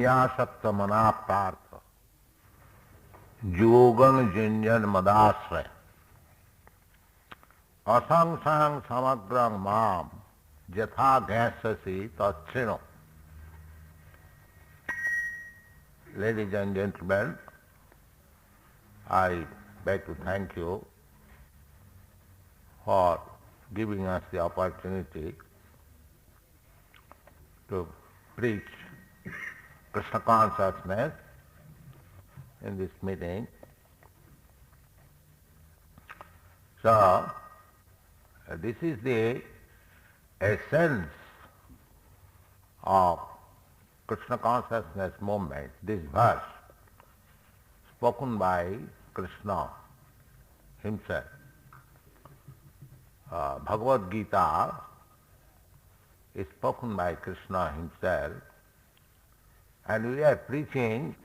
यासक्त मना पार्थ जोगन जिंजन मदाश्रय असंसांग समग्रं माम यथा ज्ञास्यसि तच्छृणु. Ladies and gentlemen, I beg to thank you for giving us the opportunity to preach Krishna consciousness in this meeting. So, this is the essence of Krishna consciousness movement, this verse spoken by Krishna himself. Bhagavad gītā is spoken by Krishna himself, and we are preaching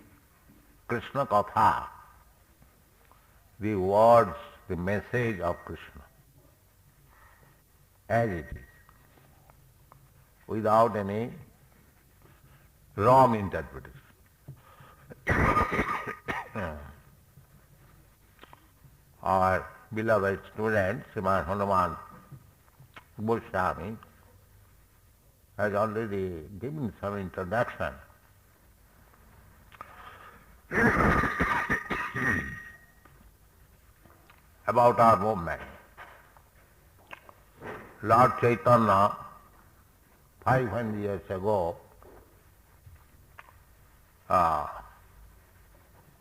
Krishna Katha, the words, the message of Krishna, as it is, without any wrong interpretation. Our beloved student, Sriman Hanuman Goswami, has already given some introduction. About our movement. Lord Chaitanya, 500 years ago,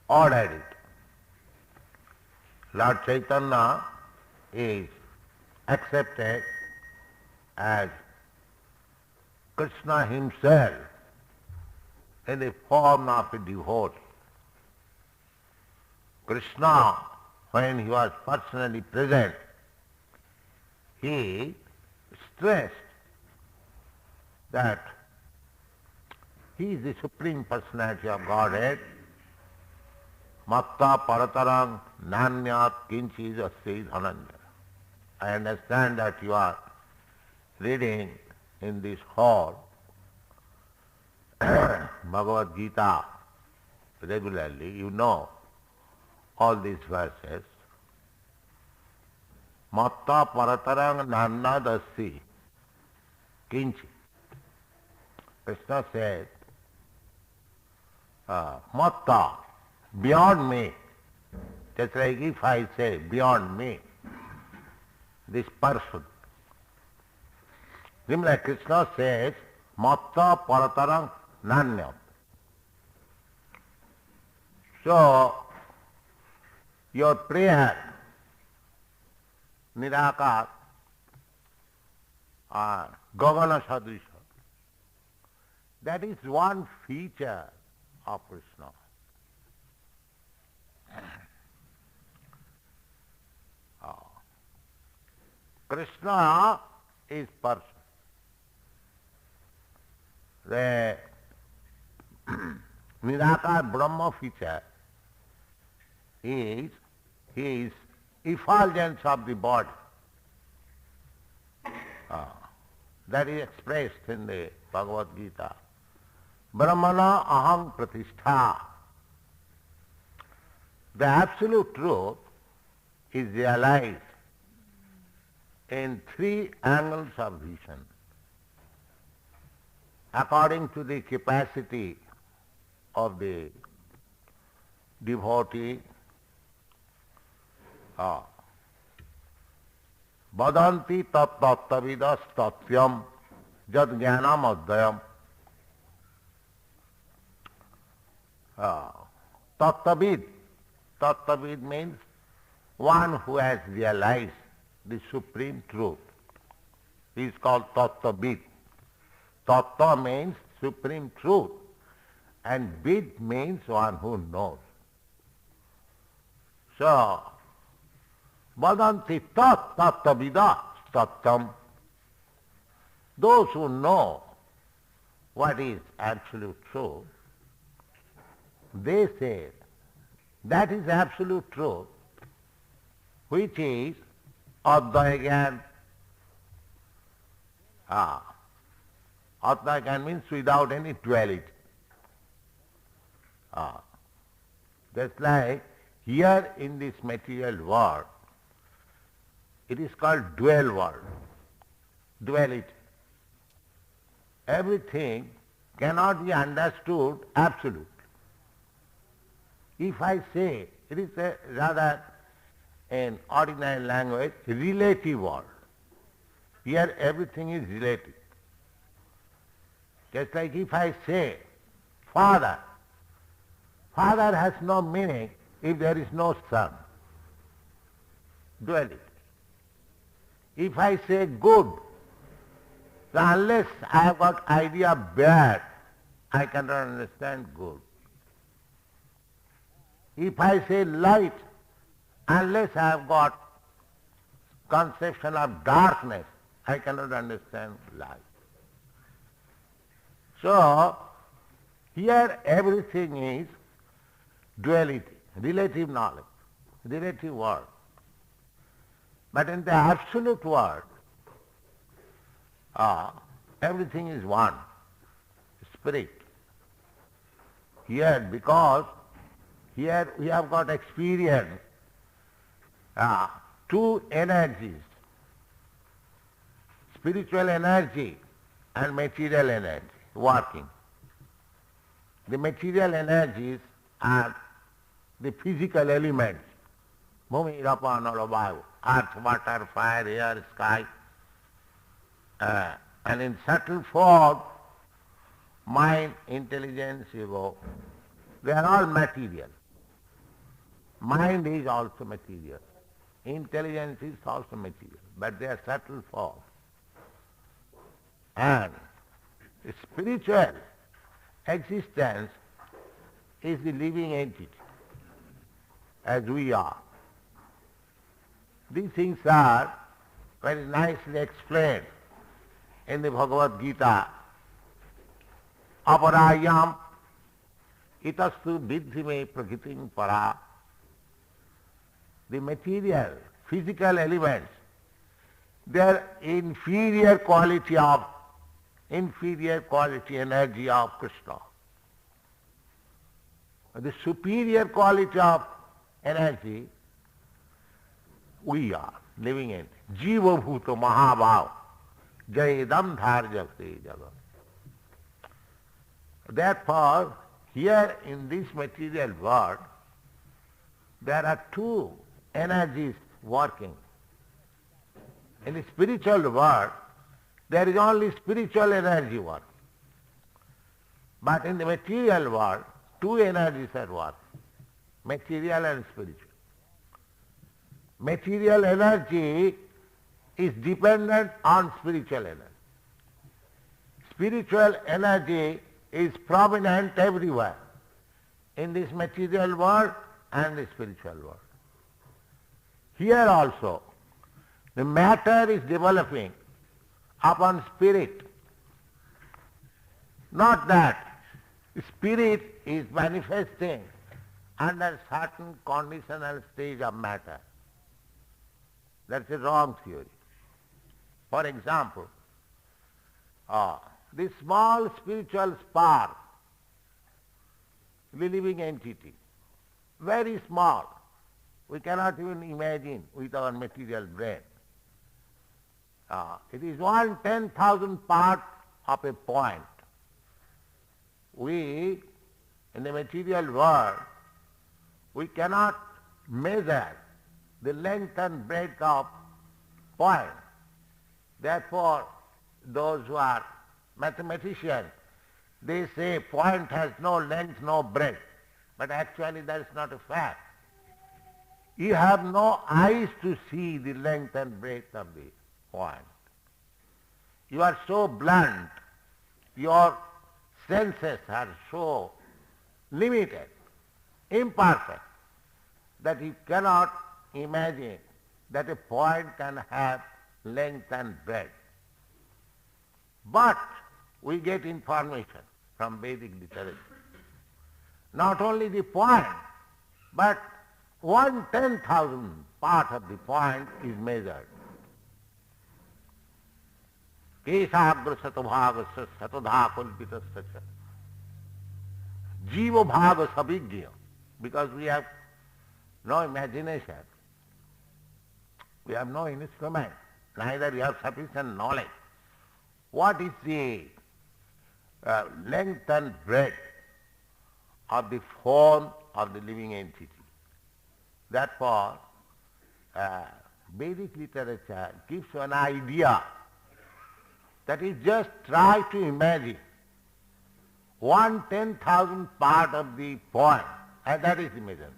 ordered it. Lord Chaitanya is accepted as Krishna himself in the form of a devotee. Krishna, when he was personally present, he stressed that he is the Supreme Personality of Godhead. Matta paratarang nanyat kinchid asya dhananja. I understand that you are reading in this hall Bhagavad gītā regularly. You know all these verses. Matta paratarang nanyat asya kinchid. Krishna said, Matta, beyond me. Just like if I say beyond me, this person. Similarly, Krishna says, Matta paratarang nanyat. So, your prayer, nirakar, gagana sadrisha, that is one feature of Krishna. Krishna is person. The Nirakar Brahma feature is his effulgence of the body. That is expressed in the Bhagavad gītā. Brahmana aham pratishtha. The absolute truth is realized in three angles of vision, according to the capacity of the devotee. Vadanti tat tattavidas tatyam jad jnanam adhyam. Tattavid. Tattavid means one who has realized the supreme truth. He is called Tattavid. Tatta means supreme truth, and vid means one who knows. So, vadanti tat tattavida tattam. Those who know what is absolute truth, they say that is absolute truth, which is advaya gyan. Atma means without any duality. Ah. Just like here in this material world, it is called dual world, duality. Everything cannot be understood absolutely. If I say, it is a rather in ordinary language, relative world. Here everything is relative. Just like if I say father, father has no meaning if there is no son. Duality. If I say good, so unless I have got idea of bad, I cannot understand good. If I say light, unless I have got conception of darkness, I cannot understand light. So, here everything is duality, relative knowledge, relative world. But in the absolute world, everything is one, spirit. Here, because here we have got experience, two energies, spiritual energy and material energy working. The material energies are the physical elements, moving upon all about earth, water, fire, air, sky, and in subtle form, mind, intelligence, ego, they are all material. Mind is also material. Intelligence is also material, but they are subtle form. And spiritual existence is the living entity, as we are. These things are very nicely explained in the Bhagavad gītā. Aparayam itastu vidhime prakritim para. The material, physical elements, their inferior quality energy of Krishna. The superior quality of energy, we are living in. Jiva bhuta mahabhav jayedam dharjakte jagat. Therefore, here in this material world, there are two energies working. In the spiritual world, there is only spiritual energy working. But in the material world, two energies are working, material and spiritual. Material energy is dependent on spiritual energy. Spiritual energy is prominent everywhere, in this material world and the spiritual world. Here also, the matter is developing upon spirit. Not that spirit is manifesting under certain conditional stage of matter. That's a wrong theory. For example, this small spiritual spark, the living entity, very small, we cannot even imagine with our material brain. It is 1/10,000 part of a point. We, in the material world, we cannot measure the length and breadth of point. Therefore, those who are mathematicians, they say point has no length, no breadth. But actually that is not a fact. You have no eyes to see the length and breadth of the point. You are so blunt, your senses are so limited, imperfect, that you cannot imagine that a point can have length and breadth. But we get information from Vedic literature. Not only the point, but 1/10,000 part of the point is measured. Kesagra satobhagasya satodha kulpitasya Jiva bhaga sabhigya, because we have no imagination. We have no instrument, neither we have sufficient knowledge. What is the length and breadth of the form of the living entity? Therefore, Vedic literature gives an idea that is just try to imagine 1/10,000th part of the point, and that is the measurement.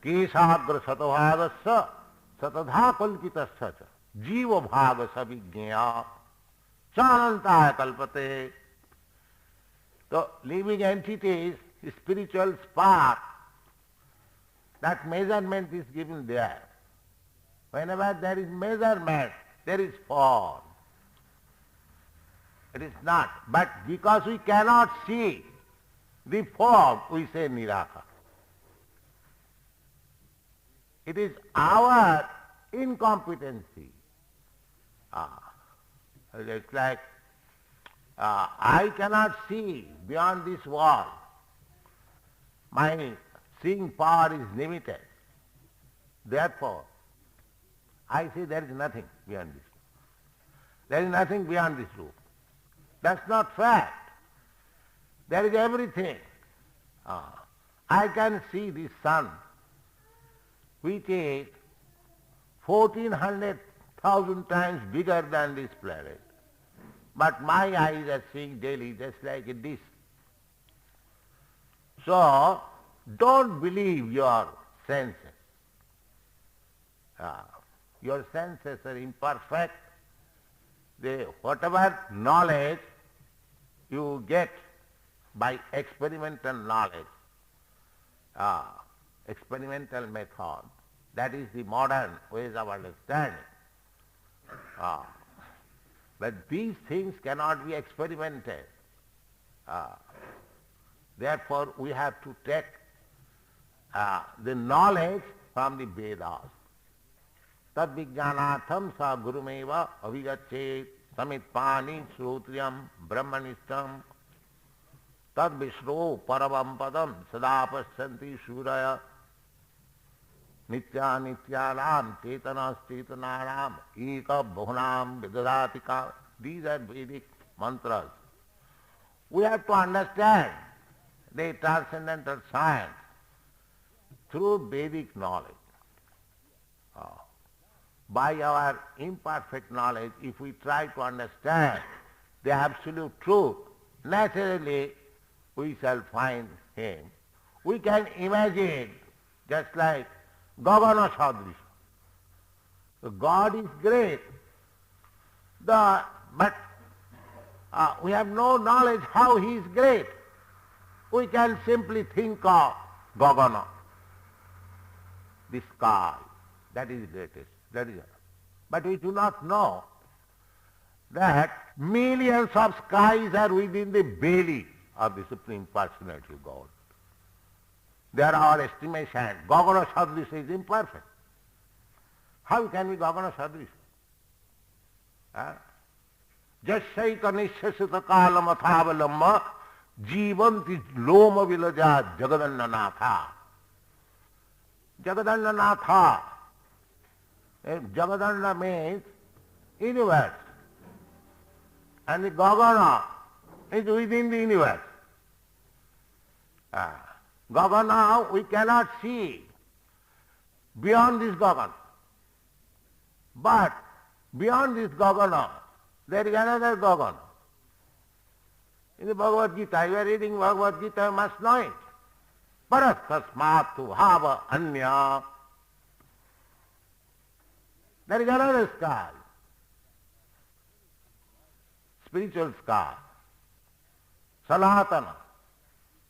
Kesagra satabhadasya satadha kalpitasya cha jiva bhaga savijñaya chanantaya kalpate. The living entities, spiritual spark, that measurement is given there. Whenever there is measurement, there is form. It is not. But because we cannot see the form, we say Nirakara. It is our incompetency. It's like I cannot see beyond this wall. My seeing power is limited. Therefore, I say there is nothing beyond this. There is nothing beyond this roof. That's not fact. There is everything. I can see the sun, which is 1,400,000 times bigger than this planet. But my eyes are seeing daily just like a disk. So, don't believe your senses. Your senses are imperfect. Whatever knowledge you get by experimental knowledge, experimental method, that is the modern ways of understanding. But these things cannot be experimented. Therefore, we have to take the knowledge from the Vedas. Tad vijnanatham sa gurumeva avigachet samitpani srotriyam brahmanistam tad vishro paravam padam sadapasyanti shuraya nitya nityanam chetanas chetananam eka bhunam vidadatika. These are Vedic mantras. We have to understand the transcendental science through Vedic knowledge. By our imperfect knowledge, if we try to understand the absolute truth, naturally we shall find him. We can imagine just like Gagana Sadrisha. God is great, but we have no knowledge how he is great. We can simply think of Gagana, the sky, that is greatest. That is, but we do not know that millions of skies are within the belly of the Supreme Personality of God. They are our estimation. Gagana Sadrisha is imperfect. How can we Gagana Sadrisha? Jasyaita nishyasita kalam athavalamma jivanti loma vilaja jagadannanatha. Jagadannanatha. Jagadanda means universe, and the Gagana is within the universe. Gagana we cannot see beyond this Gagana. But beyond this Gagana, there is another Gagana. In the Bhagavad Gītā, you are reading Bhagavad Gītā, you must know it. Parastasmatu hava anya. There is another sky, spiritual sky, Salatana,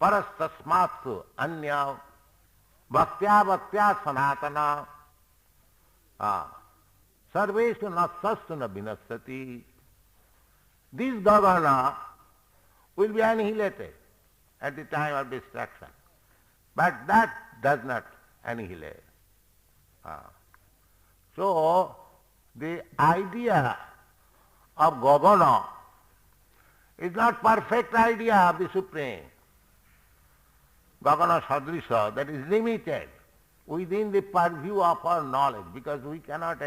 Parastasmatsu Anya, Bhaktya Bhaktya Sanatana, Sarveshu Nasastu na Vinasati. This Gagana will be annihilated at the time of destruction, but that does not annihilate. So, the idea of Gagana is not perfect idea of the Supreme. Gagana Sadrisha, that is limited within the purview of our knowledge, because we cannot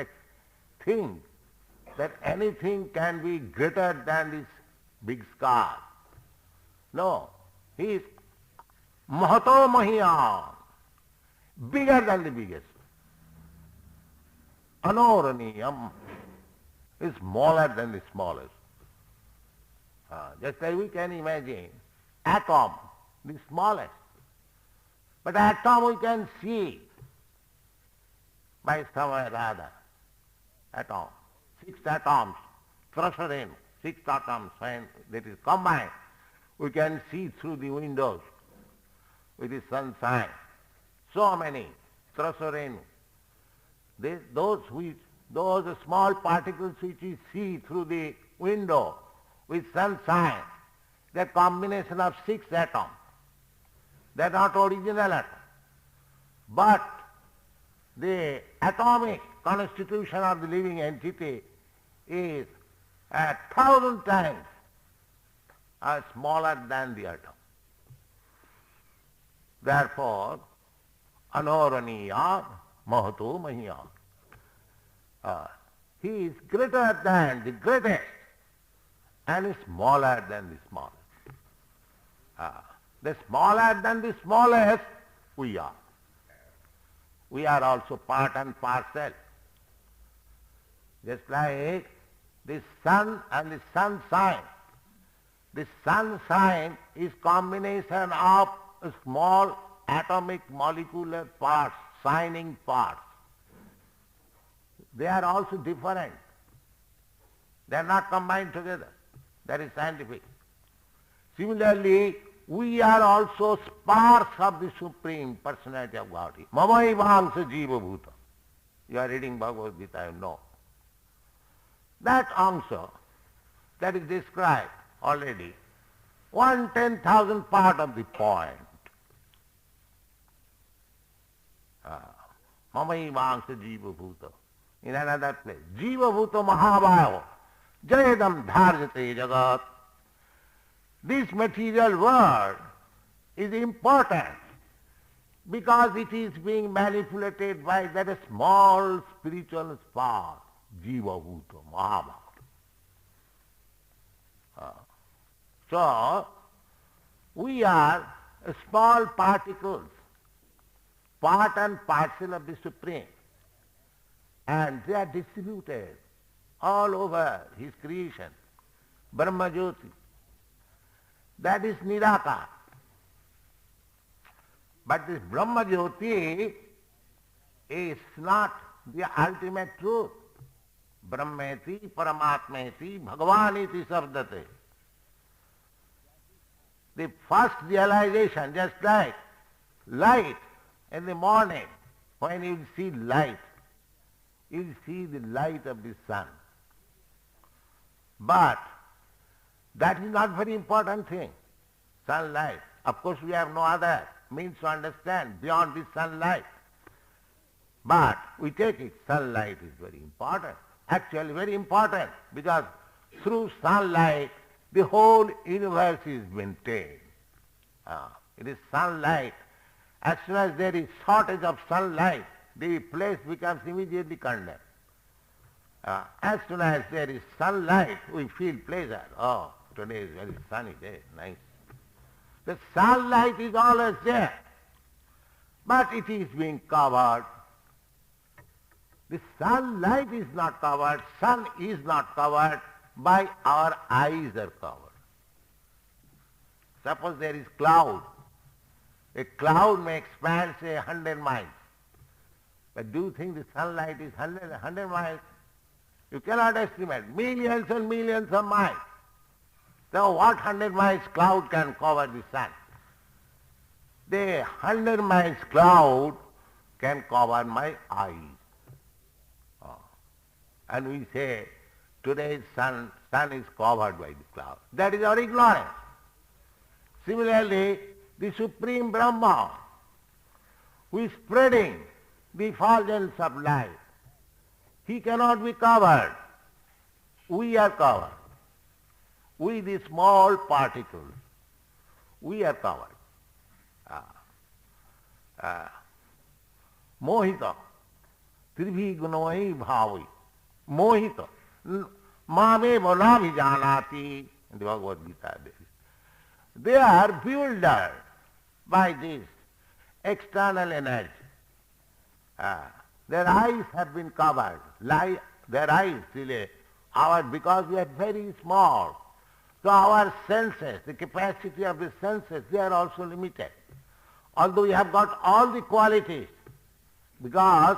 think that anything can be greater than this big sky. No, he is Mahato Mahiyan, bigger than the biggest. Anoraniyam is smaller than the smallest. Just like we can imagine atom, the smallest. But atom we can see by some or other. Atom, 6 atoms, thrust in, 6 atoms, when that is combined, we can see through the windows with the sunshine. So many thrust in. Those small particles which we see through the window with sunshine, they are combination of 6 atoms. They are not original atoms. But the atomic constitution of the living entity is 1,000 times smaller than the atom. Therefore, Anoraniya Mahato Mahiyan. He is greater than the greatest and is smaller than the smallest. The smaller than the smallest we are. We are also part and parcel. Just like the sun and the sunshine. The sunshine is combination of small atomic molecular parts, shining parts. They are also different. They are not combined together. That is scientific. Similarly, we are also sparks of the Supreme Personality of Godhead. Mamaivaamsa jiva bhuta. You are reading Bhagavad Gītā, you know. That amsa, that is described already, 1/10,000 part of the point. Mamaivaamsa jiva bhuta. In another place, jiva bhuta mahabhava, jayadam dharjate jagat. This material world is important because it is being manipulated by that small spiritual spark, jiva bhuta mahabhava. So, we are small particles, part and parcel of the Supreme, and they are distributed all over His creation. Brahma Jyoti, that is Nirakara. But this Brahma Jyoti is not the ultimate truth. Brahmeti, Paramatmeti, Bhagavaniti Sabdate. The first realization, just like light in the morning, when you see light, you see the light of the sun. But that is not very important thing, sunlight. Of course we have no other means to understand beyond this sunlight. But we take it, sunlight is very important. Actually very important, because through sunlight the whole universe is maintained. It is sunlight. As soon as there is shortage of sunlight, the place becomes immediately condemned. As soon as there is sunlight, we feel pleasure. Oh, today is very sunny day, nice. The sunlight is always there, but it is being covered. The sunlight is not covered, sun is not covered, by our eyes are covered. Suppose there is cloud. A cloud may expand, say, 100 miles. But do you think the sunlight is 100 miles? You cannot estimate. Millions and millions of miles. So what 100 miles cloud can cover the sun? The 100 miles cloud can cover my eyes. And we say, today's sun is covered by the cloud. That is our ignorance. Similarly, the Supreme Brahma, who is spreading the effulgence of light, he cannot be covered. We are covered. We, the small particles, we are covered. Mohita. Tribhi gunoi bhavi. Mohita. Mame bala janati. In the Bhagavad Gita. They are bewildered by this external energy. Their eyes have been covered. Their eyes, really, because we are very small. So our senses, the capacity of the senses, they are also limited. Although we have got all the qualities, because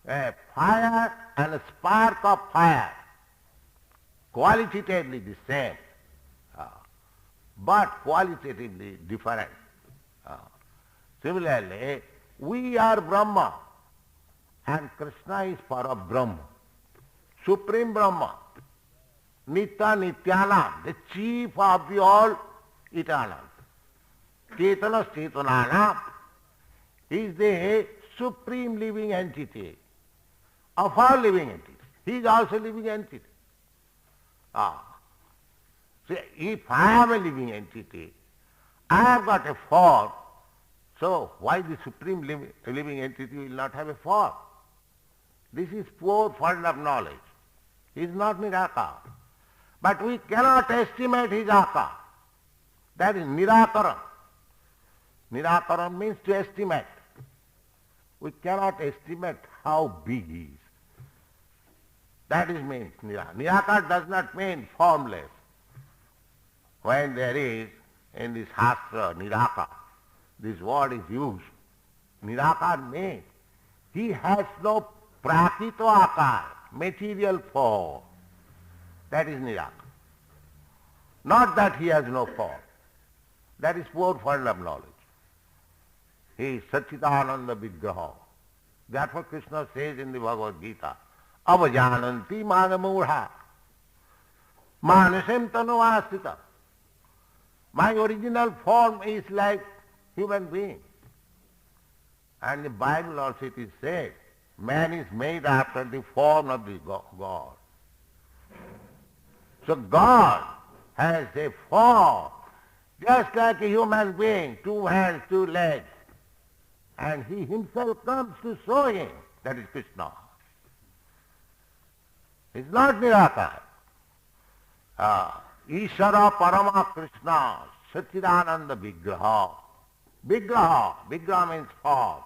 a fire and a spark of fire, qualitatively the same, but qualitatively different. Similarly, we are Brahma, and Krishna is Parabrahma, Supreme Brahma, Nitya Nityanam, the chief of the all eternal. Chetana Chetananam is the supreme living entity of all living entities. He is also a living entity. So if I am a living entity, I have got a form, so why the supreme living entity will not have a form? This is pure fund of knowledge. He is not Nirakara. But we cannot estimate his akara. That is Nirakaram. Nirakaram means to estimate. We cannot estimate how big he is. That is means Nirakara. Nirakara does not mean formless. When there is in this Shastra, Nirakara, this word is used. Nirakara means he has no prakito akar, material form. That is Nirakara. Not that he has no form. That is pure fund of knowledge. He is Satchidananda Vigraha. Therefore Krishna says in the Bhagavad Gita, Avajananti manamudha manasem tanuvasita. My original form is like human being. And in the Bible also it is said, man is made after the form of the God. So God has a form, just like a human being, 2 hands, 2 legs. And he himself comes to show him. That is Krishna. It's not Nirakara. Ishara Parama Krishna, Satchidananda Vigraha. Vigraha means form.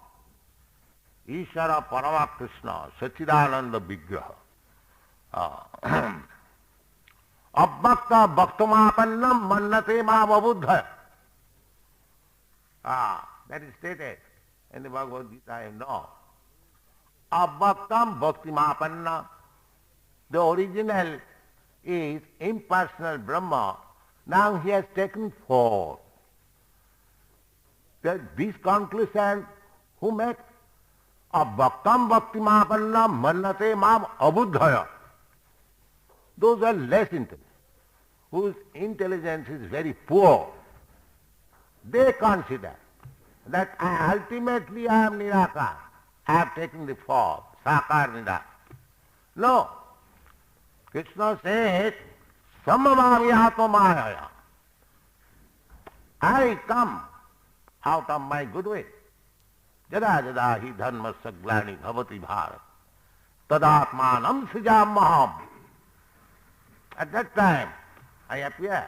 Ishara Parama Krishna, Satchidananda Vigraha. Abbakta bhaktamapannam mannate ma vabuddha. That is stated in the Bhagavad Gita, I know. Abbaktam bhaktimapanna. The original is impersonal Brahma. Now he has taken form. This conclusion, who makes? Abbaktam bhaktimapanna mannate mam abuddhaya. Those are less intelligent, whose intelligence is very poor. They consider that ultimately I am Nirakara. I have taken the form, Sakar Nirakara. No. Krishna says, Samavami Atmamaya. I come out of my goodwill. Jada jada hi dharma saglani bhavati bharat. Tadatmanam srijam maham. At that time, I appear.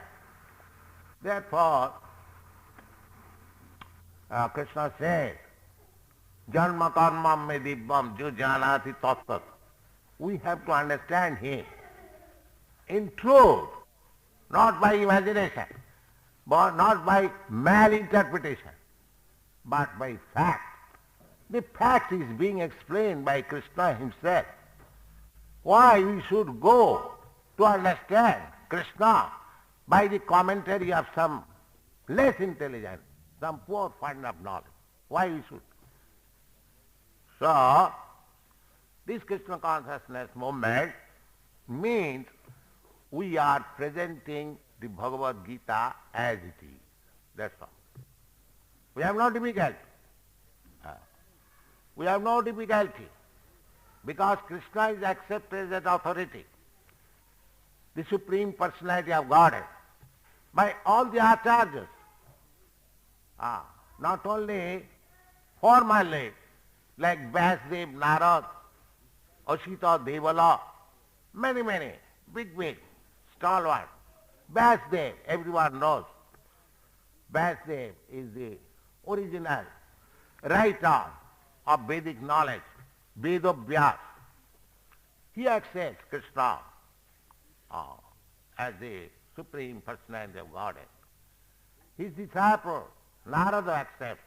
Therefore, Krishna says, Janma karmam me dibbam jo janati tattat. We have to understand him in truth, not by imagination, but not by malinterpretation, but by fact. The fact is being explained by Krishna himself. Why we should go to understand Krishna by the commentary of some less intelligent, some poor fund of knowledge? Why we should? So, this Krishna consciousness movement means we are presenting the Bhagavad Gita as it is. That's all. We have no difficulty. We have no difficulty because Krishna is accepted as authority, the Supreme Personality of Godhead, by all the acharyas. Not only Formerly, like Vyasdev, Narad, Ashita, Devala, many, big, stalwart. Vyasdev, everyone knows. Vyasdev is the original writer of Vedic knowledge, Vedavyas. He accepts Krishna as the Supreme Personality of Godhead. His disciple, Narada, accepts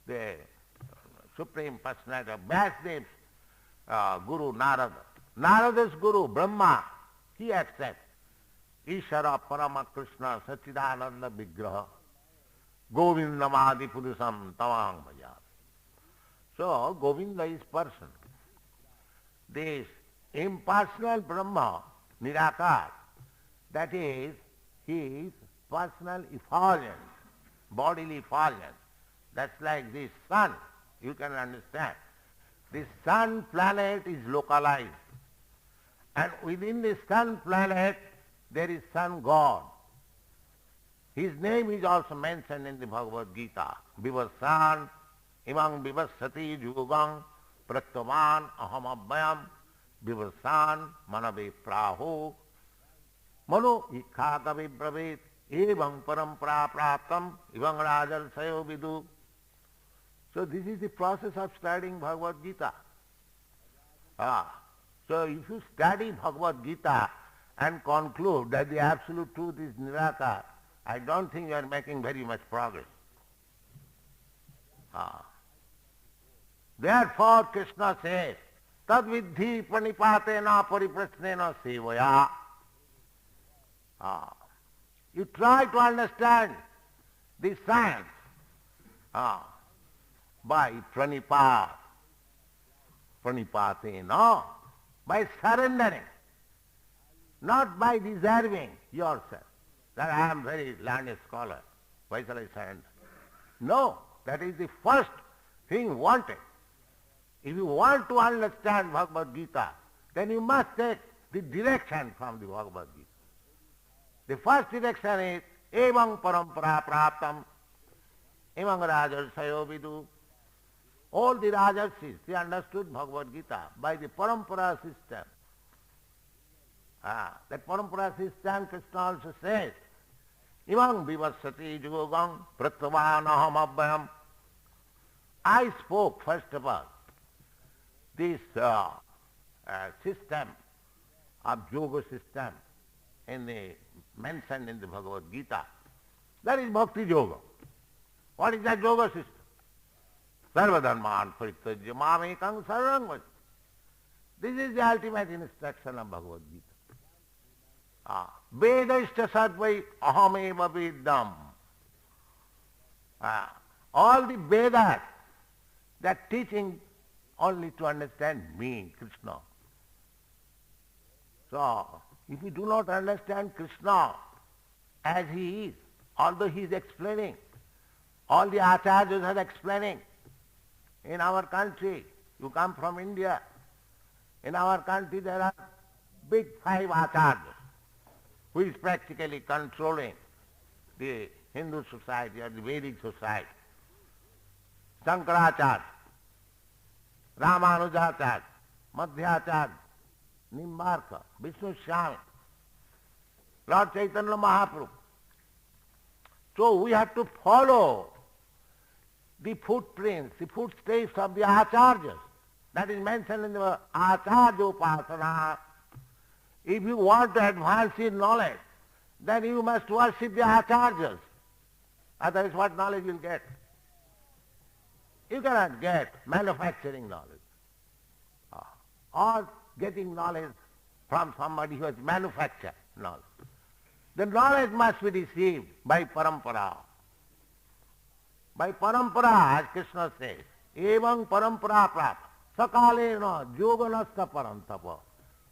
the Supreme Personality of Vyasdev's Guru, Narada. Narada's Guru, Brahma, he accepts Ishara Parama Krishna Sachidananda Vigraha Govindamadi Purusam Tavang Bhaja. So, Govinda is person. This impersonal Brahma, Nirakar, that is his personal effulgence, bodily effulgence. That's like this sun, you can understand. This sun planet is localized. And within the sun planet, there is sun God. His name is also mentioned in the Bhagavad Gītā. Vivasan, imang vivasati jugang, pratyavan aham abhyam, vivasan manave praho, mano ikhaka vibravit, evang parampara praptam, evang rajar sayo vidu. So this is the process of studying Bhagavad Gītā. So if you study Bhagavad Gītā and conclude that the absolute truth is Nirakar, I don't think you are making very much progress. Therefore Krishna says, Tad vidhi pranipatena pariprasnena sevaya. You try to understand the science by pranipatena, by surrendering, not by deserving yourself. That I am very learned scholar, why shall I surrender? No, that is the first thing wanted. If you want to understand Bhagavad Gītā, then you must take the direction from the Bhagavad Gītā. The first direction is evang parampara praptam, evang rajarsayo vidu. All the rajarsis, they understood Bhagavad Gītā by the parampara system. That parampara system, Krishna also says, Imang vivasati jugam pratyavanaham abhyam. I spoke, first of all, this system of yoga system mentioned in the Bhagavad Gītā. That is bhakti yoga. What is that yoga system? Sarvadharman parityajya mamekam sarvam vaja. This is the ultimate instruction of Bhagavad Gītā. Vedashta sarvai ahameva vedam. All the Vedas, they are teaching only to understand me, Krishna. So, if you do not understand Krishna as he is, although he is explaining, all the acharyas are explaining, in our country, you come from India, in our country there are big 5 acharyas, who is practically controlling the Hindu society or the Vedic society. Shankaracharya, Ramanujacharya, Madhyacharya, Nimbarka, Vishnu Swami, Lord Chaitanya Mahaprabhu. So we have to follow the footprints, the footsteps of the acharyas. That is mentioned in the Acharya Upasana. If you want to advance in knowledge, then you must worship the acharyas. Otherwise what knowledge you will get? You cannot get manufacturing knowledge or getting knowledge from somebody who has manufactured knowledge. The knowledge must be received by parampara. By parampara, as Krishna says, evang parampara prap, sakalena yoganasta parantapa.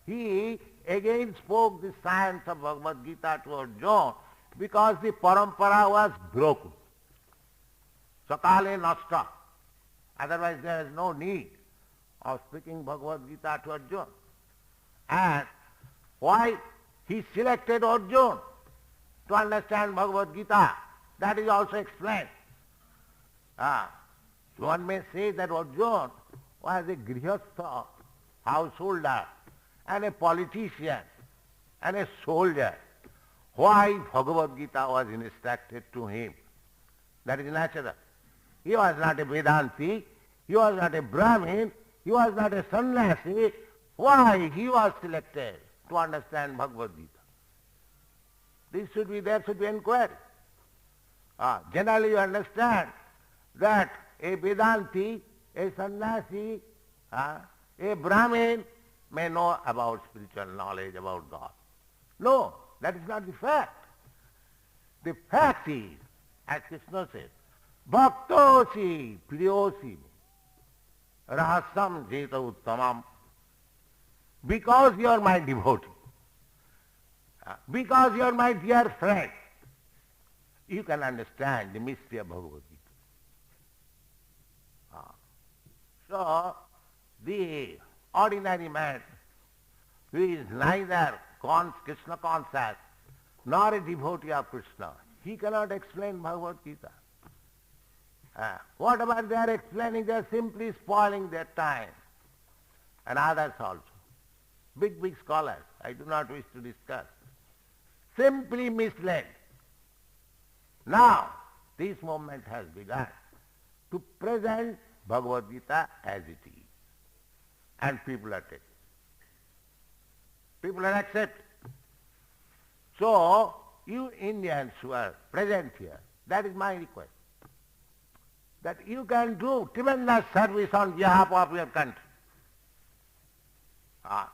He again spoke the science of Bhagavad Gītā to Arjuna because the parampara was broken. Sakale nasta. Otherwise there is no need of speaking Bhagavad Gītā to Arjuna. And why he selected Arjuna to understand Bhagavad Gītā, that is also explained. One may say that Arjuna was a grihastha, householder, and a politician, and a soldier. Why Bhagavad Gita was instructed to him? That is natural. He was not a Vedanti, he was not a Brahmin, he was not a sannyasi. Why he was selected to understand Bhagavad Gita? There should be inquiry. Generally you understand that a Vedanti, a sannyasi, a Brahmin may know about spiritual knowledge, about God. No, that is not the fact. The fact is, as Krishna said, Bhaktosi priyosi rahasam jeta uttamam. Because you are my devotee, because you are my dear friend, you can understand the mystery of Bhagavad Gita. So, the ordinary man who is neither Krishna conscious nor a devotee of Krishna, he cannot explain Bhagavad Gita. Whatever they are explaining, they are simply spoiling their time. And others also. Big scholars, I do not wish to discuss. Simply misled. Now, this movement has begun to present Bhagavad Gita as it is. And people are taking. People are accepting. So, you Indians who are present here, that is my request. That you can do tremendous service on behalf of your country.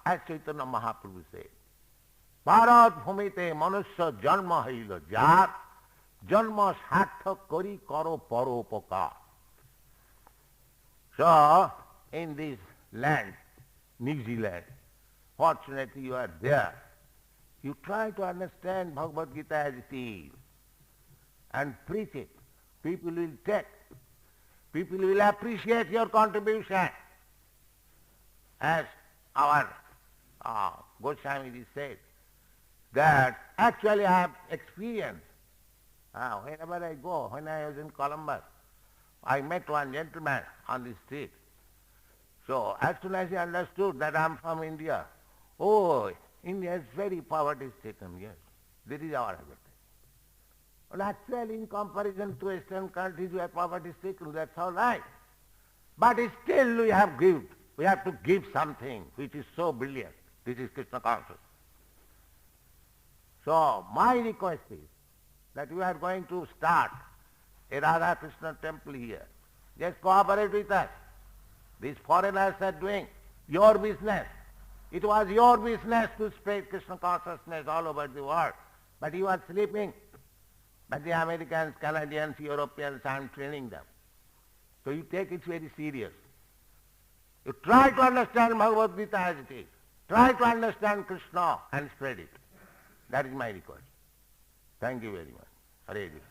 As Chaitanya Mahaprabhu said, Bharat bhumite manusya janma haila jar, janma sarthak kari karo paropakar. So, in this land, New Zealand, fortunately you are there. You try to understand Bhagavad Gita as it is and preach it. People will take. People will appreciate your contribution. As our Goswami said, that actually I have experienced. Whenever I go, when I was in Columbus, I met one gentleman on the street. So as soon as he understood that I am from India, oh, India is very poverty-stricken, yes. This is our advantage. Well, actually, in comparison to Western countries, we are poverty-stricken, that's all right. But still we have to give something which is so brilliant. This is Krishna consciousness. So, my request is that we are going to start a Radha Krishna temple here. Just cooperate with us. These foreigners are doing your business. It was your business to spread Krishna consciousness all over the world. But you are sleeping. But the Americans, Canadians, Europeans, I am training them. So you take it very serious. You try to understand Bhagavad Gita as it is. Try to understand Krishna and spread it. That is my request. Thank you very much. Hare Krishna.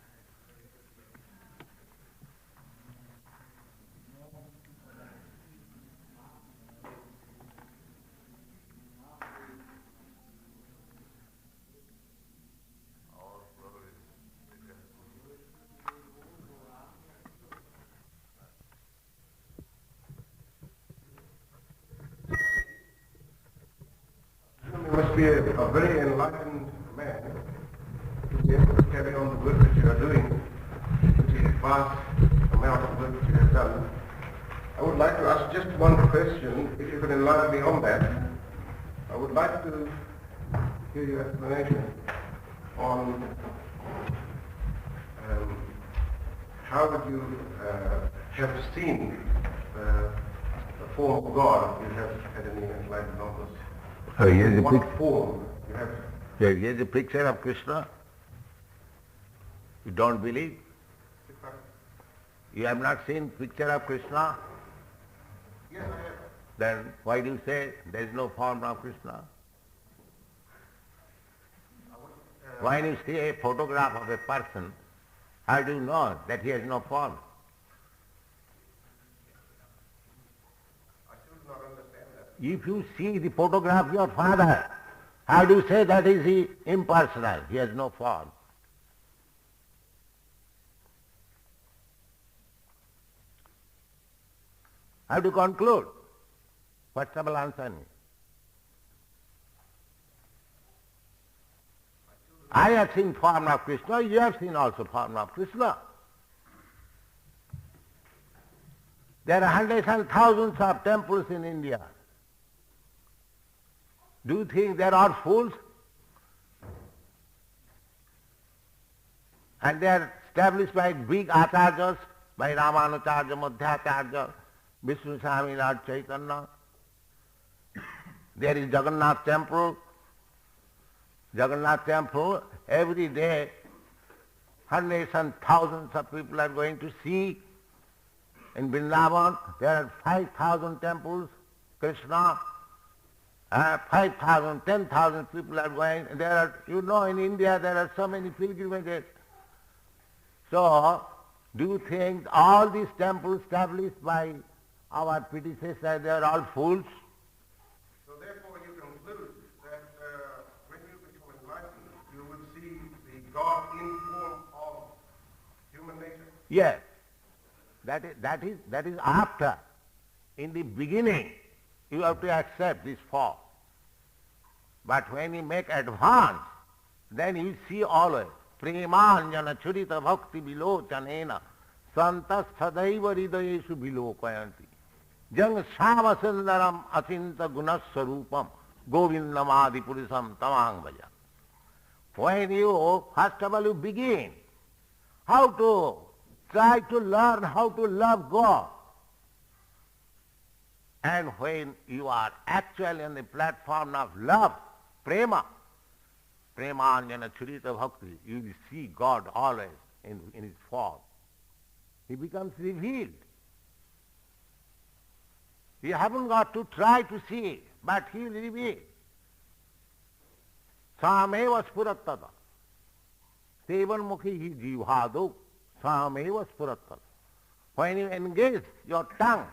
You must be a very enlightened man to be able to carry on the work that you are doing, which is a vast amount of work that you have done. I would like to ask just one question, if you could enlighten me on that. I would like to hear your explanation on how would you have seen the form of God if you have had any enlightened knowledge. What form you have? Here's a picture of Krishna. You don't believe? You have not seen picture of Krishna? Yes, I have. Then why do you say there is no form of Krishna? When you see a photograph of a person, how do you know that he has no form? I still do not understand that. If you see the photograph of your father, how do you say that is he impersonal? He has no form. How to conclude? First of all, answer me. I have seen form of Krishna, you have seen also form of Krishna. There are hundreds and thousands of temples in India. Do you think there are fools? And they are established by big acharyas, by Ramanujacharya, Madhyacharya, Vishnu Swami, Lord Chaitanya. There is Jagannath temple. Jagannath temple, every day hundreds and thousands of people are going to see. In Vrindavan, there are 5,000 temples, Krishna, 5,000, 10,000 people are going. There are, in India there are so many pilgrimages. So, do you think all these temples established by our predecessors, they are all fools? So therefore you conclude that when you become enlightened, you will see the God in form of human nature? Yes. That is after. In the beginning, you have to accept this form. But when you make advance, then you see always. Premanjana churita bhakti vilochanena santas sadaiva hridayeshu vilokayanti. Jang samasundaram achinta gunasarupam govindamadi purisam tamang bhaja. When you, first of all, you begin how to try to learn how to love God. And when you are actually on the platform of love, prema, premanjana churita bhakti, you will see God always in his form. He becomes revealed. You haven't got to try to see it, but he will reveal. Sameva spurattata. Sevanmukhi hi jivhado. Sameva spurattata. When you engage your tongue,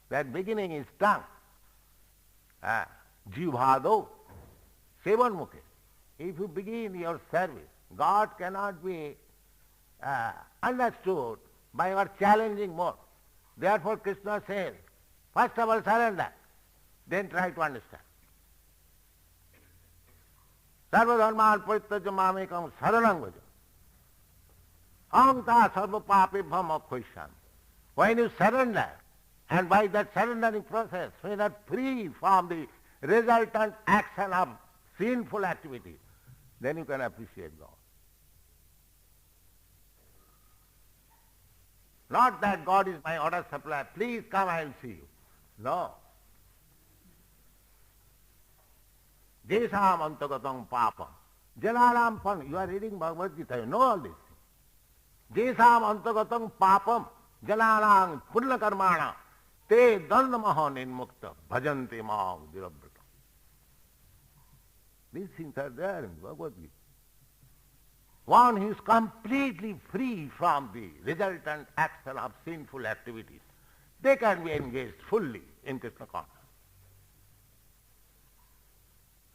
that beginning is tongue. Jivhado. Sevanmukhi. If you begin your service, God cannot be understood by your challenging mode. Therefore Krishna says, first of all surrender, then try to understand. Sarvadharman parityajya mamekam saranam vaja. Aham sarva papebham akhoishyami. When you surrender, and by that surrendering process, when you are free from the resultant action of sinful activity, then you can appreciate God. Not that God is my order supplier, please come, I will see you. No. Jesam antagatam papam. Janaram pan. You are reading Bhagavad Gītā, you know all this. Jesam antagatam papam. Janaram pulla karmana. Te dandamaha ninmukta. Bhajante maam dirabrata. These things are there in Bhagavad Gītā. One who is completely free from the resultant action of sinful activities, they can be engaged fully in Krishna consciousness.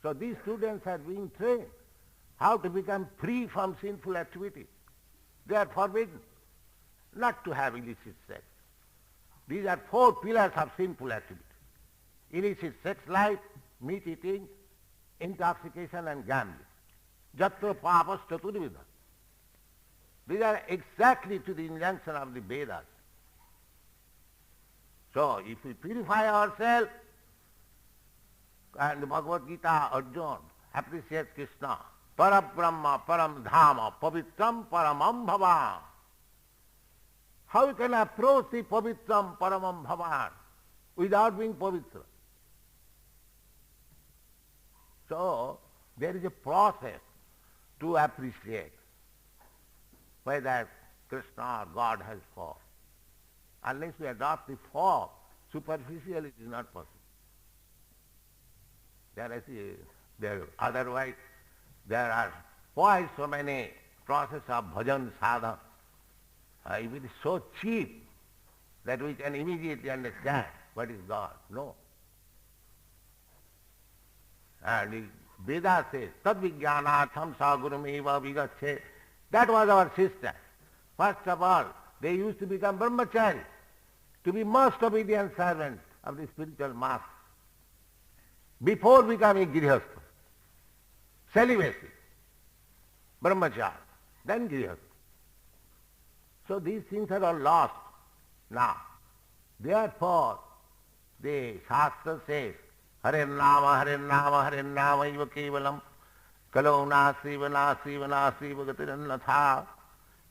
So these students are being trained how to become free from sinful activities. They are forbidden not to have illicit sex. These are 4 pillars of sinful activity. Illicit sex life, meat eating, intoxication and gambling. Jatra papas chaturvida. These are exactly to the injunction of the Vedas. So if we purify ourselves, and the Bhagavad Gītā, Arjuna appreciates Krishna, Parabrahma, Param Dhama, Pavitram, Paramam Bhavan. How you can approach the Pavitram, Paramam Bhavan without being Pavitra? So there is a process to appreciate whether Krishna or God has form. Unless we adopt the form, superficially it is not possible. Otherwise, there are quite so many processes of bhajan sadhana. If it is so cheap that we can immediately understand what is God. No. And the Veda says, tad vijnanatham sagurum eva vigache. That was our system. First of all, they used to become brahmachari. to be most obedient servant of the spiritual master before becoming grihastha. Celibacy, brahmacharya, then grihastha. So these things are all lost now. Therefore, the Shastra says, Hare Nama, Hare Nama, Hare Nama, Iva Kevalam, Kalo Nasi, Vanasi, Vanasi, Vagatirannatha.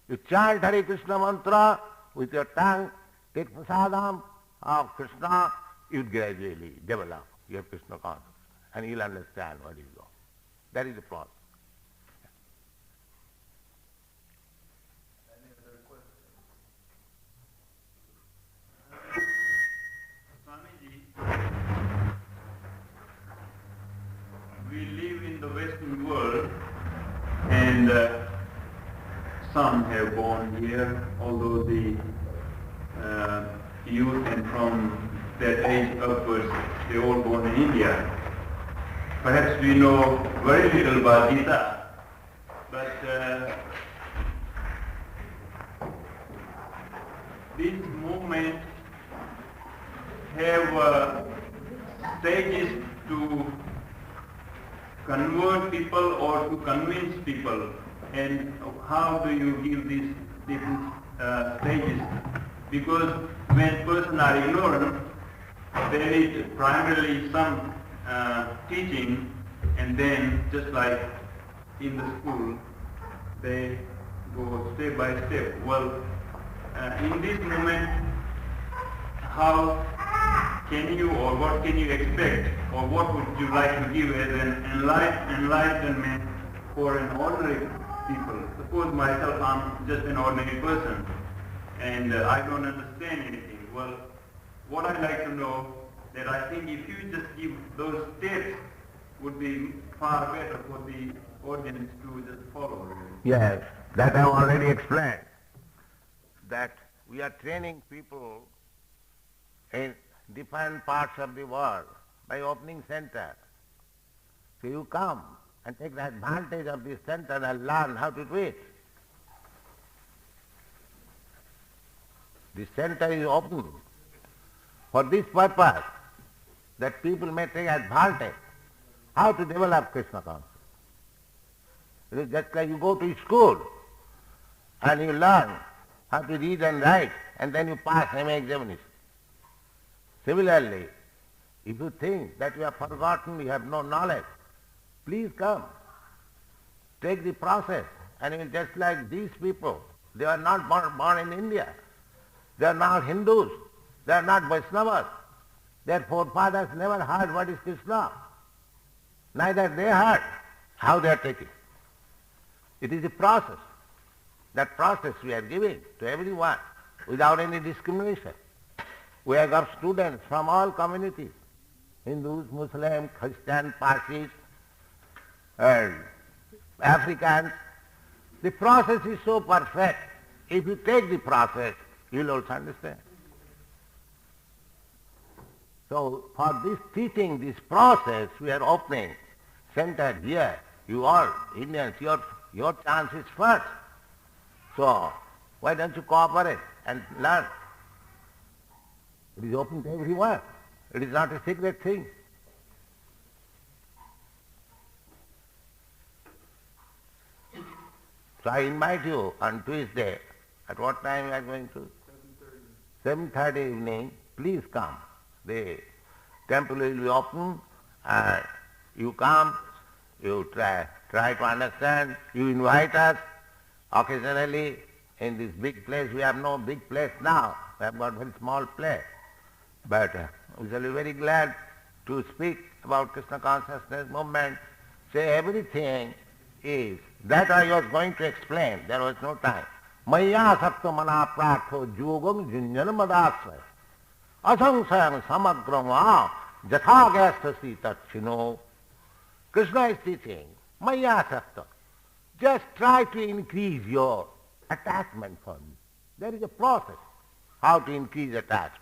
You chant Hare Krishna mantra with your tongue, take prasadam of Krishna, you gradually develop your Krishna consciousness and you'll understand what is going. That is the process. Any other questions? Swamiji, we live in the Western world and some have born here, although the youth and from that age upwards, they all born in India. Perhaps we know very little about gītā, but this movement have stages to convert people or to convince people, and how do you give these different stages? Because when persons are ignorant, they need primarily some teaching, and then just like in the school, they go step by step. Well, in this moment, how can you or what can you expect, or what would you like to give as an enlightenment for an ordinary people? Suppose myself, I'm just an ordinary person and I don't understand anything. Well, what I'd like to know, that I think if you just give those steps, would be far better for the audience to just follow. Yes, that I have already explained. That we are training people in different parts of the world by opening center. So you come and take the advantage of this center and learn how to do it. This center is open for this purpose, that people may take advantage how to develop Krishna consciousness. It is just like you go to school and you learn how to read and write and then you pass MA examination. Similarly, if you think that you have forgotten, you have no knowledge, please come. Take the process, and you will just like these people. They are not born in India. They are not Hindus. They are not Vaishnavas. Their forefathers never heard what is Krishna. Neither they heard how they are taking. It is a process. That process we are giving to everyone without any discrimination. We have got students from all communities, Hindus, Muslims, Christians, Parsis, and Africans. The process is so perfect. If you take the process, you will also understand. So for this teaching, this process, we are opening center here. You all, Indians, your chance is first. So why don't you cooperate and learn? It is open to everyone. It is not a secret thing. So I invite you on Tuesday. At what time you are going to? 7:30 evening. Please come. The temple will be open and you come, you try to understand, you invite us occasionally. In this big place, we have no big place now. We have got very small place. But we shall be very glad to speak about Krishna consciousness movement. Say everything is, that I was going to explain, there was no time. Maya sakta mana pratho yogam junjana madasvaya asangsayam samagrama jathagastasi tatchino. Krishna is teaching, Maya sakta. Just try to increase your attachment for me. There is a process how to increase attachment.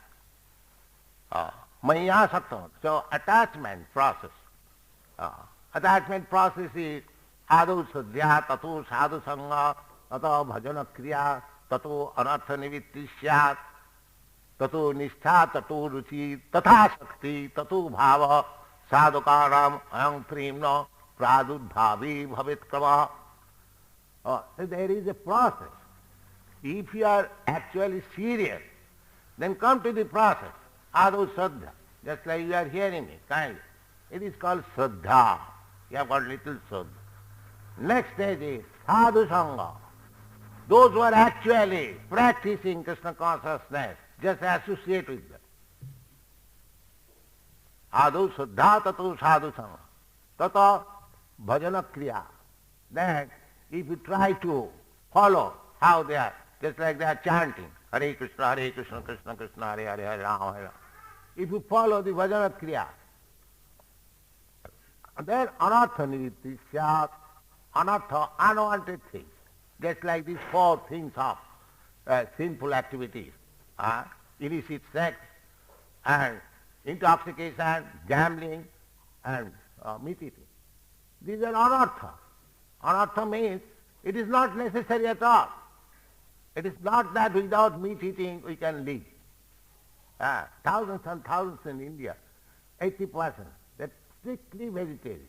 Maya sakta. So attachment process. Attachment process is adu sadhya, tato sadhu sangha, tato bhajana kriya, tato anartha nivitti syat, Tato nishtha, tato ruchi, tatha shakti, tato bhava, sadhukaram, ayam primna, pradudbhavi bhavit krama. So there is a process. If you are actually serious, then come to the process. Adu Shraddha. Just like you are hearing me, kindly. It is called Shraddha. You have got little Shraddha. Next stage is Sadhu Sangha. Those who are actually practicing Krishna consciousness, just associate with them. Adu Shraddha Tatu Sadhu Sangha. Tata Bhajana Kriya. Then if you try to follow how they are, just like they are chanting, Hare Krishna, Krishna Krishna, Hare Hare, Hare Rama, Hare Rama. If you follow the Bhajana Kriya, then anartha nivritti syat, anartha, unwanted things, just like these four things of sinful activities, illicit sex and intoxication, gambling and meat eating. These are anartha. Anartha means it is not necessary at all. It is not that without meat eating we can live. Thousands and thousands in India, 80%, they're strictly vegetarian.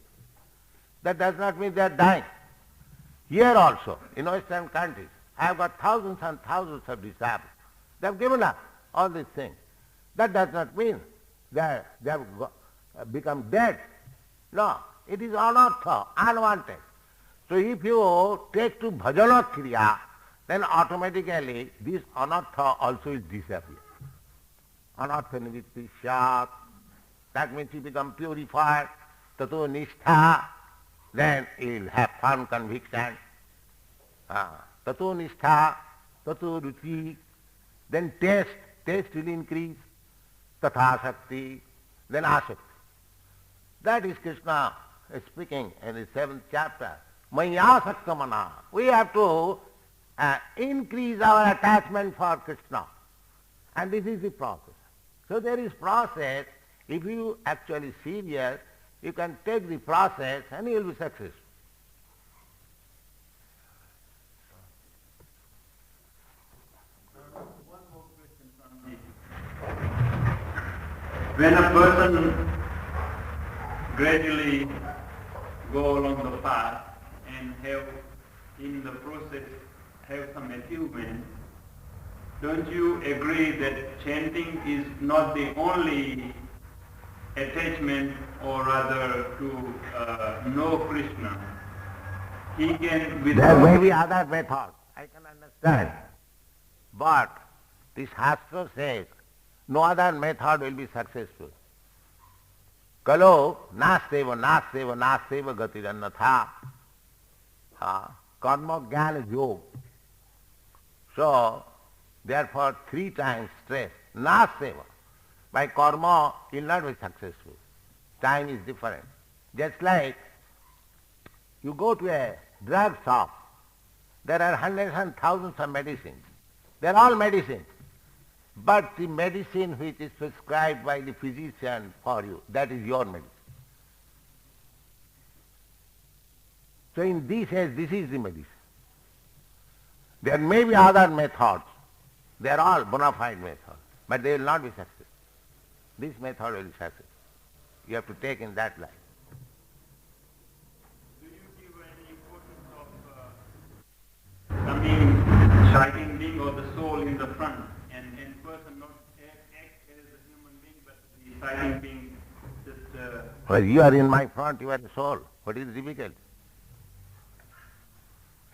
That does not mean they're dying. Here also, in Western countries, I have got thousands and thousands of disciples. They have given up all these things. That does not mean they have become dead. No, it is anartha, unwanted. So if you take to bhajana kriya, then automatically this anartha also will disappear. Anartha nivritti syat, that means you become purified. Tato nishtha, then you will have firm conviction. Tato nishtha, tato ruchi, then taste will increase. Tatha shakti, then asakti. That is Krishna speaking in the 7th chapter. Maya saktamana. We have to increase our attachment for Krishna. And this is the process. So there is process. If you actually serious, you can take the process and you will be successful. One more question from me. When a person gradually go along the path and have in the process have some achievement, don't you agree that chanting is not the only attachment or rather to know Krishna? He can with There may be other methods, I can understand. But this Shastra says no other method will be successful. Kalo nasteva nasteva nasteva gatirannatha. Karma jnana yoga. So, therefore 3 times stress. Nasteva. By karma, you will not be successful. Time is different. Just like you go to a drug shop, there are hundreds and thousands of medicines. They are all medicines. But the medicine which is prescribed by the physician for you, that is your medicine. So in this case, this is the medicine. There may be other methods. They are all bona fide methods. But they will not be successful. This method will be successful. You have to take in that line. Do you give any importance of citing being or the soul in the front and person not act as a human being but the citing being just... Well, you are in my front, you are the soul. What is difficult?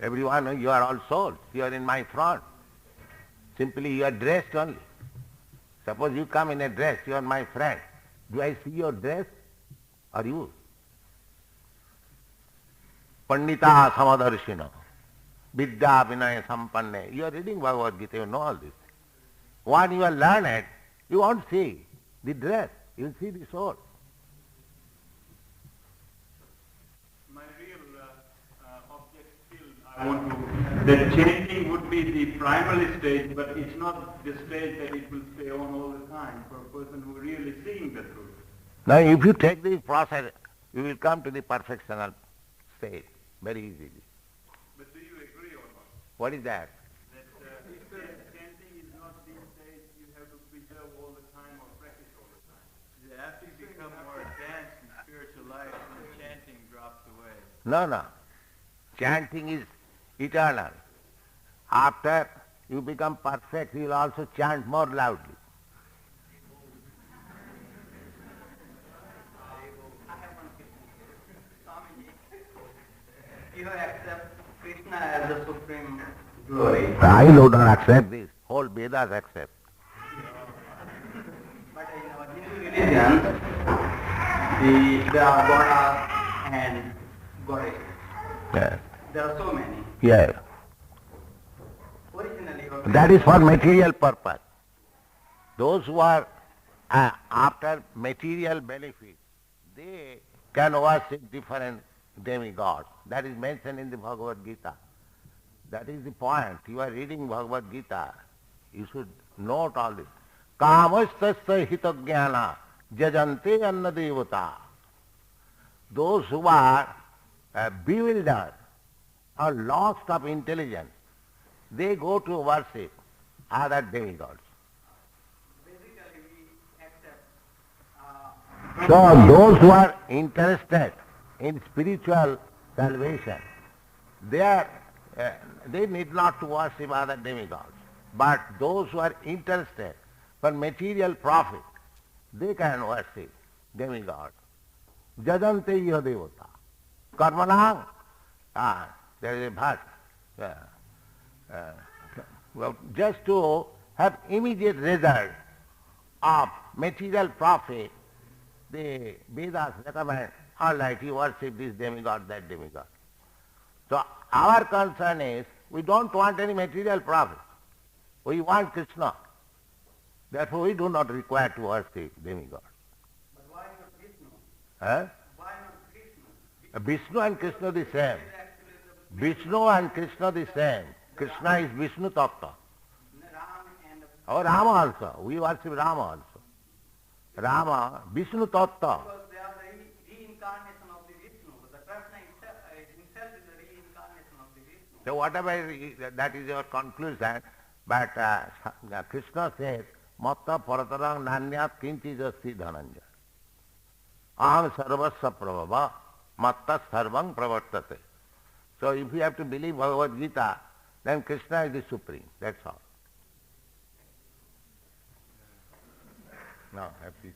Everyone, you are all souls. You are in my front. Simply you are dressed only. Suppose you come in a dress, you are my friend. Do I see your dress or you? Pandita samadarshina, vidya vinaya sampanne. You are reading Bhagavad Gita, you know all this. When you are learned, you won't see the dress, you will see the soul. My real object still, I want to... That chanting would be the primary stage, but it's not the stage that it will stay on all the time for a person who really seeing the truth. Now if you take this process, you will come to the perfectional state very easily. But do you agree or not? What is that? That chanting is not the stage, you have to preserve No, no. Chanting is eternal. After you become perfect, you will also chant more loudly. You accept Krishna as the supreme glory. I do not accept this. Whole Vedas accept. But in our Hindu religion, there are goddess and goddess. Yes. There are so many. Yes. Originally, That is for material purpose. Those who are after material benefit, they can worship different demigods. That is mentioned in the Bhagavad Gita. That is the point. You are reading Bhagavad Gita. You should note all this. Kamastasya hitajnana jajante anna devata. Those who are bewildered or lost of intelligence, they go to worship other demigods. basically we accept. So those who are interested in spiritual salvation, they need not to worship other demigods. But those who are interested for material profit, they can worship demigods. Jajante iha devata. Karmanam. There is a verse. Well, just to have immediate result of material profit, the Vedas recommend, all right, you worship this demigod, that demigod. So our concern is, we don't want any material profit. We want Krishna. Therefore we do not require to worship demigod. But why not Vishnu? Huh? Why not Krishna? Vishnu and Krishna the same. Actually, Vishnu and Krishna the same. Krishna is Vishnu Tattva. Ram and Or Rama also. We worship Rama also. Rama, Vishnu Tattva. because they are the reincarnation of the Vishnu. But the Krishna himself is the reincarnation of the Vishnu. So whatever, that is your conclusion. But Krishna says, Matta paratarang nanyat kinchi jasti dhananja. Aham sarvasya prabhava, matta sarvang pravartate. So if you have to believe Bhagavad Gita, then Krishna is the supreme. That's all. Now, have this.